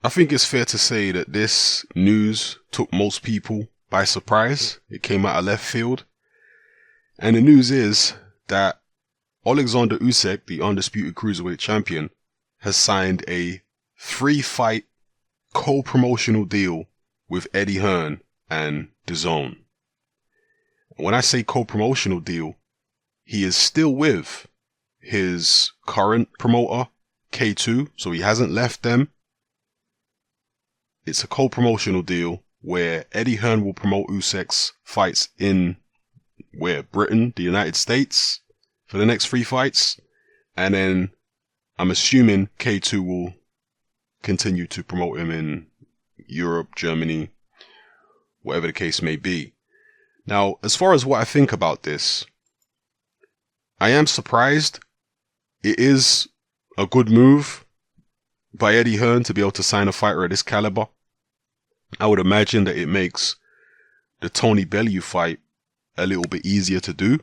I think it's fair to say that this news took most people by surprise. It came out of left field. And the news is that Oleksandr Usyk, the undisputed cruiserweight champion, has signed a 3-fight co-promotional deal with Eddie Hearn and Disowned. When I say co-promotional deal, he is still with his current promoter, K2, so he hasn't left them. It's a co-promotional deal where Eddie Hearn will promote Usyk's fights in Britain, the United States, for the next 3 fights, and then I'm assuming K2 will continue to promote him in Europe, Germany, whatever the case may be. Now, as far as what I think about this, I am surprised. It is a good move by Eddie Hearn to be able to sign a fighter of this caliber. I would imagine that it makes the Tony Bellew fight a little bit easier to do,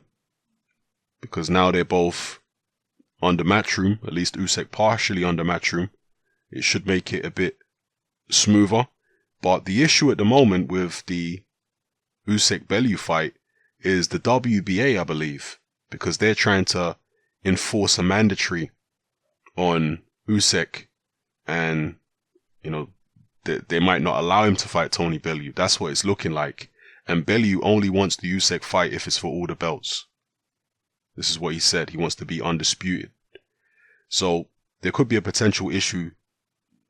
because now they're both under Matchroom, at least Usyk partially under Matchroom. It should make it a bit smoother. But the issue at the moment with the Usyk-Bellew fight is the WBA, I believe, because they're trying to enforce a mandatory on Usyk, and, you know, they might not allow him to fight Tony Bellew. That's what it's looking like. And Bellew only wants the Usyk fight if it's for all the belts. This is what he said. He wants to be undisputed. So there could be a potential issue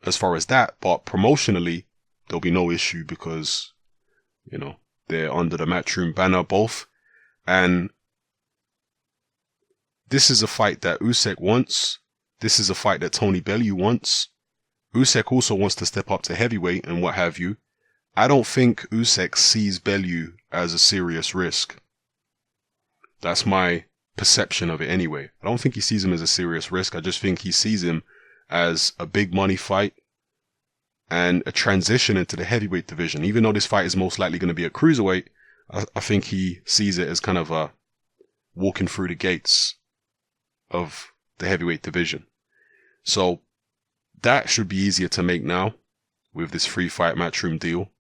as far as that, but promotionally, there'll be no issue because, you know, they're under the Matchroom banner both. And this is a fight that Usyk wants. This is a fight that Tony Bellew wants. Usyk also wants to step up to heavyweight and what have you. I don't think Usyk sees Bellew as a serious risk. That's my perception of it anyway. I don't think he sees him as a serious risk. I just think he sees him as a big money fight and a transition into the heavyweight division. Even though this fight is most likely going to be a cruiserweight, I think he sees it as kind of a walking through the gates of the heavyweight division. So that should be easier to make now with this 3-fight Matchroom deal.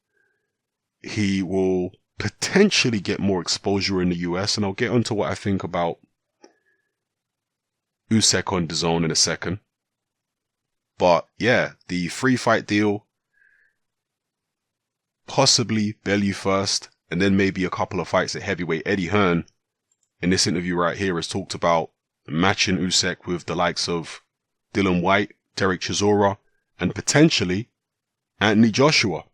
He will potentially get more exposure in the US, and I'll get onto what I think about Usyk on DAZN in a second. But yeah, the 3-fight deal, possibly Bellew first, and then maybe a couple of fights at heavyweight. Eddie Hearn, in this interview right here, has talked about matching Usyk with the likes of Dillian Whyte, Derek Chisora, and potentially Anthony Joshua.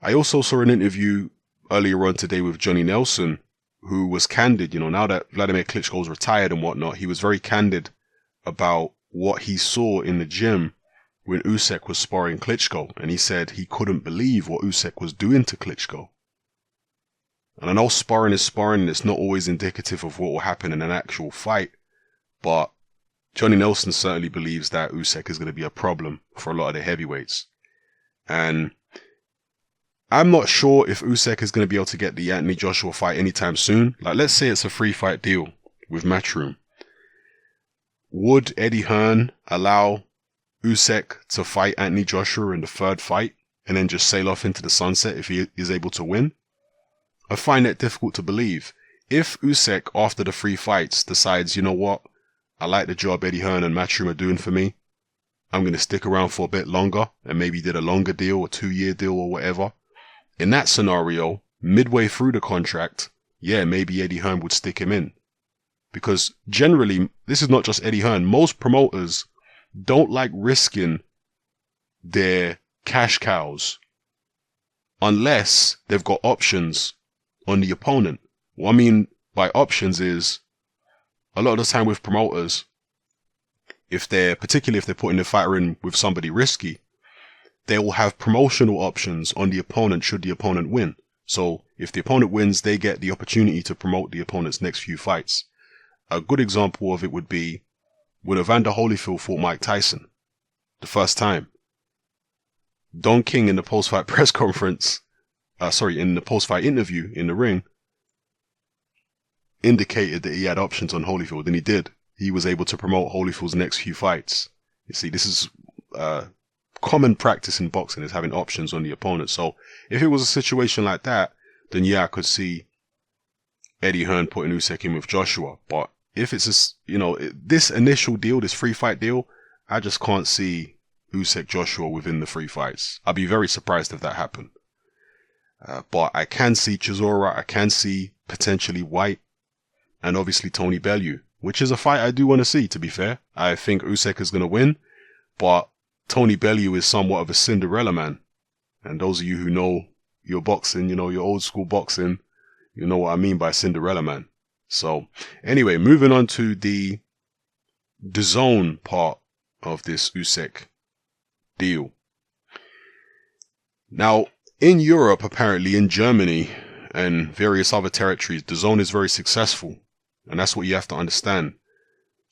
I also saw an interview earlier on today with Johnny Nelson, who was candid. You know, now that Vladimir Klitschko's retired and whatnot, he was very candid about what he saw in the gym when Usyk was sparring Klitschko, and he said he couldn't believe what Usyk was doing to Klitschko. And I know sparring is sparring, and it's not always indicative of what will happen in an actual fight, but Johnny Nelson certainly believes that Usyk is going to be a problem for a lot of the heavyweights. And I'm not sure if Usyk is going to be able to get the Anthony Joshua fight anytime soon. Like, let's say it's a 3-fight deal with Matchroom. Would Eddie Hearn allow Usyk to fight Anthony Joshua in the 3rd fight and then just sail off into the sunset if he is able to win? I find that difficult to believe. If Usyk, after the 3 fights, decides, you know what, I like the job Eddie Hearn and Matchroom are doing for me, I'm going to stick around for a bit longer, and maybe did a longer deal, a 2-year deal or whatever. In that scenario, midway through the contract, yeah, maybe Eddie Hearn would stick him in. Because generally, this is not just Eddie Hearn, most promoters don't like risking their cash cows unless they've got options on the opponent. What I mean by options is, a lot of the time with promoters, particularly if they're putting the fighter in with somebody risky, they will have promotional options on the opponent should the opponent win. So if the opponent wins, they get the opportunity to promote the opponent's next few fights. A good example of it would be when Evander Holyfield fought Mike Tyson the first time. Don King in the post-fight press conference, in the post-fight interview in the ring, indicated that he had options on Holyfield, and he did. He was able to promote Holyfield's next few fights. You see, this is common practice in boxing is having options on the opponent. So if it was a situation like that, then yeah, I could see Eddie Hearn putting Usyk in with Joshua. But if it's this initial deal, this 3-fight deal, I just can't see Usyk Joshua within the 3 fights. I'd be very surprised if that happened. But I can see Chisora, I can see potentially White, and obviously Tony Bellew, which is a fight I do want to see, to be fair. I think Usyk is going to win, but Tony Bellew is somewhat of a Cinderella man. And those of you who know your boxing, your old school boxing, you know what I mean by Cinderella man. So anyway, moving on to the DAZN part of this Usyk deal. Now, in Europe, apparently in Germany and various other territories, DAZN is very successful. And that's what you have to understand.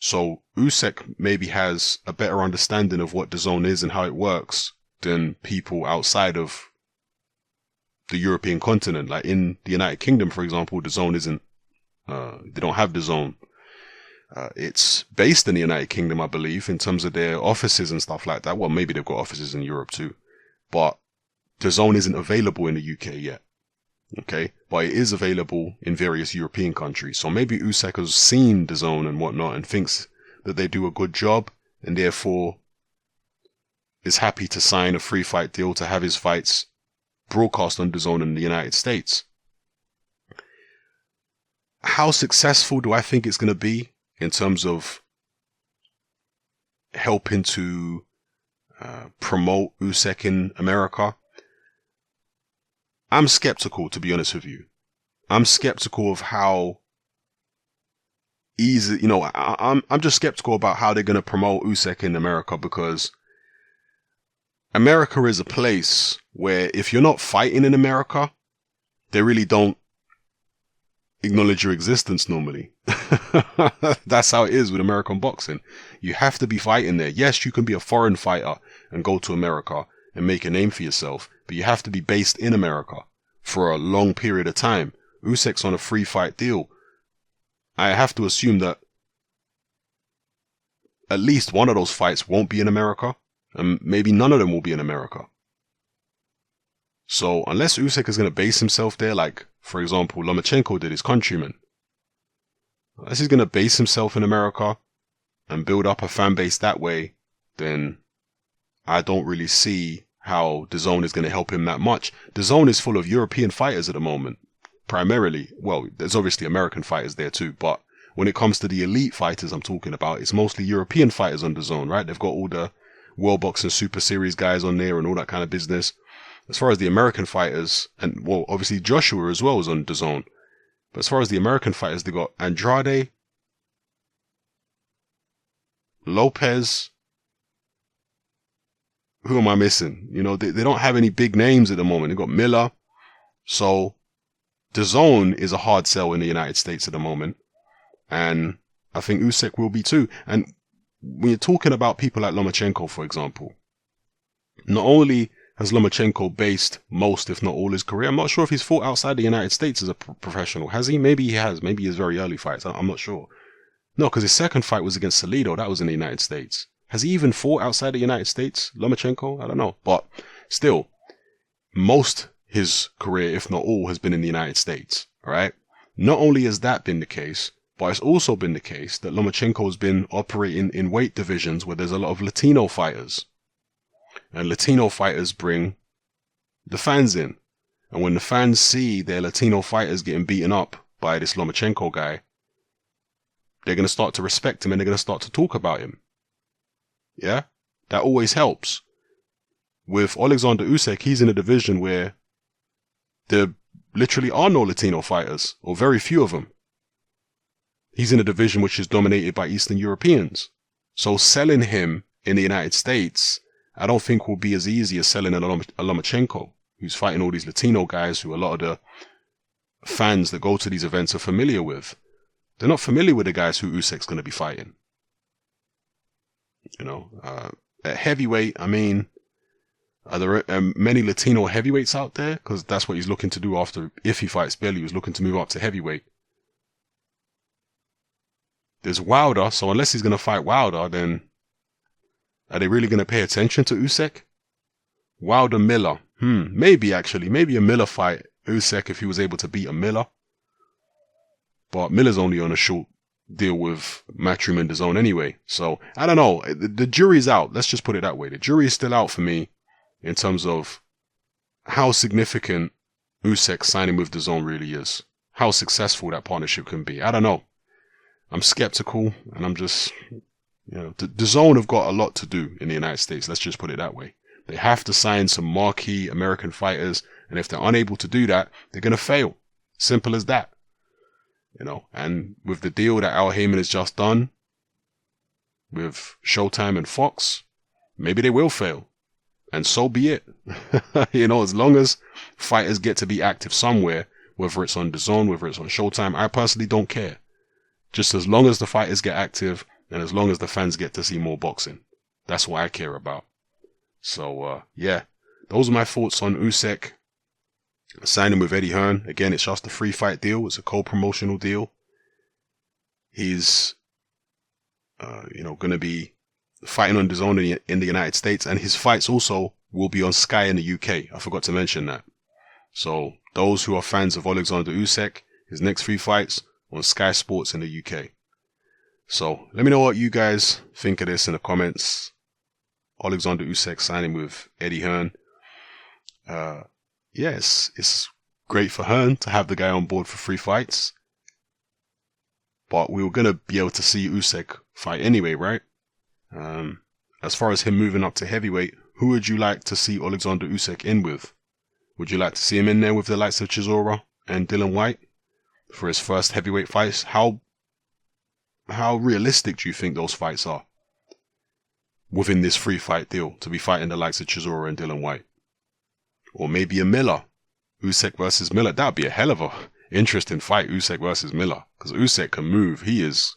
So Usyk maybe has a better understanding of what DAZN is and how it works than people outside of the European continent. Like in the United Kingdom, for example, DAZN isn't, they don't have DAZN. It's based in the United Kingdom, I believe, in terms of their offices and stuff like that. Well, maybe they've got offices in Europe too, but DAZN isn't available in the UK yet. Okay, but it is available in various European countries. So maybe Usyk has seen DAZN and whatnot and thinks that they do a good job and therefore is happy to sign a 3-fight deal to have his fights broadcast on DAZN in the United States. How successful do I think it's going to be in terms of helping to promote Usyk in America? I'm skeptical, to be honest with you. I'm skeptical of how easy, I'm just skeptical about how they're going to promote Usyk in America, because America is a place where if you're not fighting in America, they really don't acknowledge your existence normally. That's how it is with American boxing. You have to be fighting there. Yes, you can be a foreign fighter and go to America and make a name for yourself, but you have to be based in America for a long period of time. Usyk's on a 3-fight deal. I have to assume that at least one of those fights won't be in America, and maybe none of them will be in America. So unless Usyk is going to base himself there, like, for example, Lomachenko did, his countryman, unless he's going to base himself in America and build up a fan base that way, then I don't really see how DAZN is going to help him that much. DAZN is full of European fighters at the moment, primarily. Well, there's obviously American fighters there too, but when it comes to the elite fighters I'm talking about, it's mostly European fighters on DAZN, right? They've got all the World Boxing Super Series guys on there and all that kind of business. As far as the American fighters, and well, obviously Joshua as well is on DAZN, but as far as the American fighters, they got Andrade, Lopez. Who am I missing? They don't have any big names at the moment. They've got Miller. So DAZN is a hard sell in the United States at the moment. And I think Usyk will be too. And when you're talking about people like Lomachenko, for example, not only has Lomachenko based most, if not all, his career, I'm not sure if he's fought outside the United States as a professional. Has he? Maybe he has. Maybe his very early fights. I'm not sure. No, because his second fight was against Salido. That was in the United States. Has he even fought outside the United States, Lomachenko? I don't know. But still, most his career, if not all, has been in the United States. All right. Not only has that been the case, but it's also been the case that Lomachenko has been operating in weight divisions where there's a lot of Latino fighters. And Latino fighters bring the fans in. And when the fans see their Latino fighters getting beaten up by this Lomachenko guy, they're going to start to respect him and they're going to start to talk about him. Yeah? That always helps. With Oleksandr Usyk, he's in a division where there literally are no Latino fighters, or very few of them. He's in a division which is dominated by Eastern Europeans. So selling him in the United States, I don't think will be as easy as selling a Lomachenko, who's fighting all these Latino guys who a lot of the fans that go to these events are familiar with. They're not familiar with the guys who Usyk's going to be fighting. At heavyweight, I mean, are there many Latino heavyweights out there? Because that's what he's looking to do if he fights Bellew, he's looking to move up to heavyweight. There's Wilder, so unless he's going to fight Wilder, then are they really going to pay attention to Usyk? Wilder Miller. Maybe a Miller fight. Usyk if he was able to beat a Miller. But Miller's only on a short deal with Matchroom and DAZN anyway. So, I don't know. The jury's out. Let's just put it that way. The jury is still out for me in terms of how significant Usyk signing with DAZN really is. How successful that partnership can be. I don't know. I'm skeptical, and I'm just, DAZN have got a lot to do in the United States. Let's just put it that way. They have to sign some marquee American fighters, and if they're unable to do that, they're going to fail. Simple as that. And with the deal that Al Heyman has just done with Showtime and Fox, maybe they will fail. And so be it. As long as fighters get to be active somewhere, whether it's on DAZN, whether it's on Showtime, I personally don't care. Just as long as the fighters get active and as long as the fans get to see more boxing. That's what I care about. So, those are my thoughts on Usyk signing with Eddie Hearn. Again, it's just a free fight deal. It's a co-promotional deal. He's, going to be fighting on DAZN in the United States, and his fights also will be on Sky in the UK. I forgot to mention that. So those who are fans of Oleksandr Usyk, his next 3 fights on Sky Sports in the UK. So let me know what you guys think of this in the comments. Oleksandr Usyk signing with Eddie Hearn. Yes, it's great for Hearn to have the guy on board for 3 fights. But we were going to be able to see Usyk fight anyway, right? As far as him moving up to heavyweight, who would you like to see Oleksandr Usyk in with? Would you like to see him in there with the likes of Chisora and Dillian Whyte for his first heavyweight fights? How realistic do you think those fights are within this 3 fight deal to be fighting the likes of Chisora and Dillian Whyte? Or maybe a Miller, Usyk versus Miller. That'd be a hell of a interesting fight, Usyk versus Miller, because Usyk can move. He is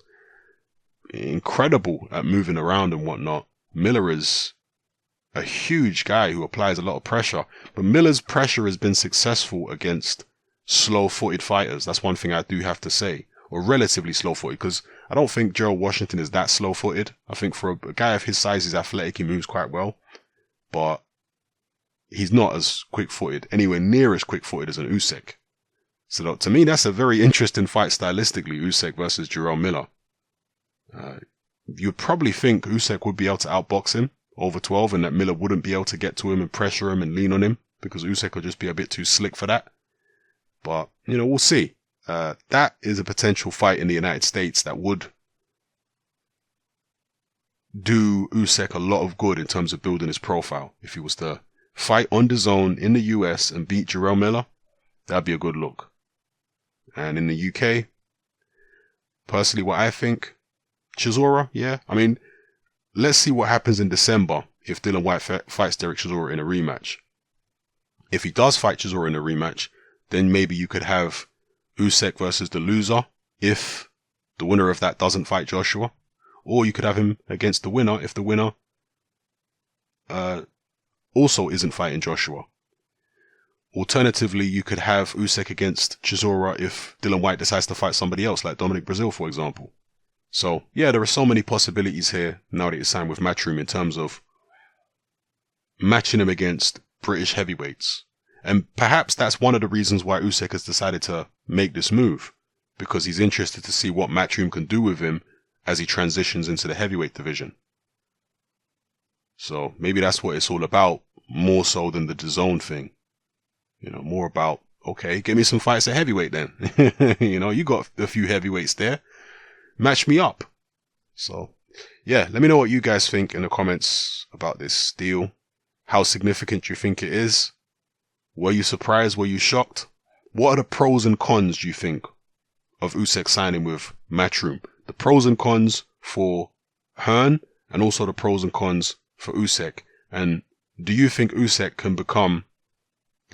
incredible at moving around and whatnot. Miller is a huge guy who applies a lot of pressure, but Miller's pressure has been successful against slow-footed fighters. That's one thing I do have to say, or relatively slow-footed, because I don't think Gerald Washington is that slow-footed. I think for a guy of his size, he's athletic, he moves quite well, but he's not as quick-footed, anywhere near as quick-footed as an Usyk. So to me, that's a very interesting fight stylistically, Usyk versus Jarrell Miller. You'd probably think Usyk would be able to outbox him over 12 and that Miller wouldn't be able to get to him and pressure him and lean on him because Usyk would just be a bit too slick for that. But, we'll see. That is a potential fight in the United States that would do Usyk a lot of good in terms of building his profile. If he was to fight on DAZN in the US and beat Jarrell Miller, that'd be a good look. And in the UK, personally, what I think, Chisora, yeah. I mean, let's see what happens in December if Dillian Whyte fights Derek Chisora in a rematch. If he does fight Chisora in a rematch, then maybe you could have Usyk versus the loser if the winner of that doesn't fight Joshua. Or you could have him against the winner if the winner also isn't fighting Joshua. Alternatively, you could have Usyk against Chisora if Dillian Whyte decides to fight somebody else, like Dominic Breazeale, for example. So, yeah, there are so many possibilities here now that he's signed with Matchroom in terms of matching him against British heavyweights. And perhaps that's one of the reasons why Usyk has decided to make this move, because he's interested to see what Matchroom can do with him as he transitions into the heavyweight division. So maybe that's what it's all about, more so than the DAZN thing. More about, okay, give me some fights at heavyweight then. You got a few heavyweights there. Match me up. So, yeah, let me know what you guys think in the comments about this deal. How significant you think it is. Were you surprised? Were you shocked? What are the pros and cons, do you think, of Usyk signing with Matchroom? The pros and cons for Hearn, and also the pros and cons for Usyk. And do you think Usyk can become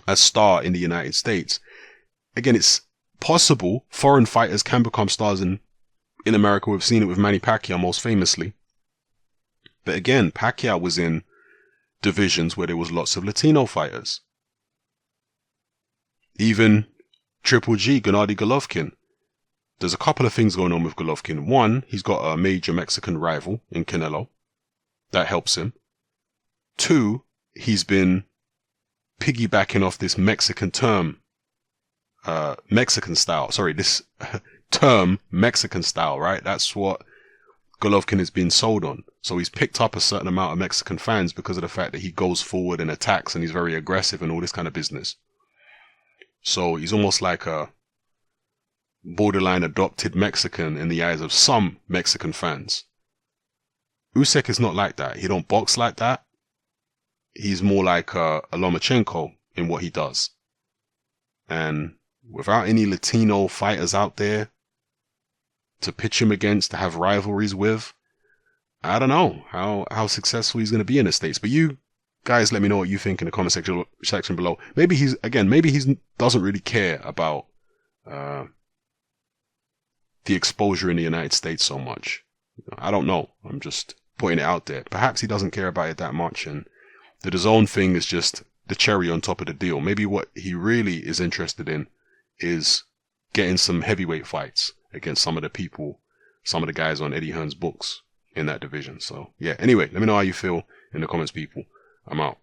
a star in the United States? Again, it's possible foreign fighters can become stars in America. We've seen it with Manny Pacquiao most famously. But again, Pacquiao was in divisions where there was lots of Latino fighters. Even Triple G, Gennady Golovkin. There's a couple of things going on with Golovkin. One, he's got a major Mexican rival in Canelo. That helps him. Two, he's been piggybacking off this Mexican term, Mexican style. Sorry, this term Mexican style, right? That's what Golovkin has been sold on. So he's picked up a certain amount of Mexican fans because of the fact that he goes forward and attacks and he's very aggressive and all this kind of business. So he's almost like a borderline adopted Mexican in the eyes of some Mexican fans. Usyk is not like that. He don't box like that. He's more like a Lomachenko in what he does. And without any Latino fighters out there to pitch him against, to have rivalries with, I don't know how successful he's going to be in the States. But you guys let me know what you think in the comment section below. Maybe he doesn't really care about the exposure in the United States so much. I don't know. I'm just putting it out there. Perhaps he doesn't care about it that much, and the Disowned thing is just the cherry on top of the deal. Maybe what he really is interested in is getting some heavyweight fights against some of the guys on Eddie Hearn's books in that division. So yeah, anyway, let me know how you feel in the comments, people. I'm out.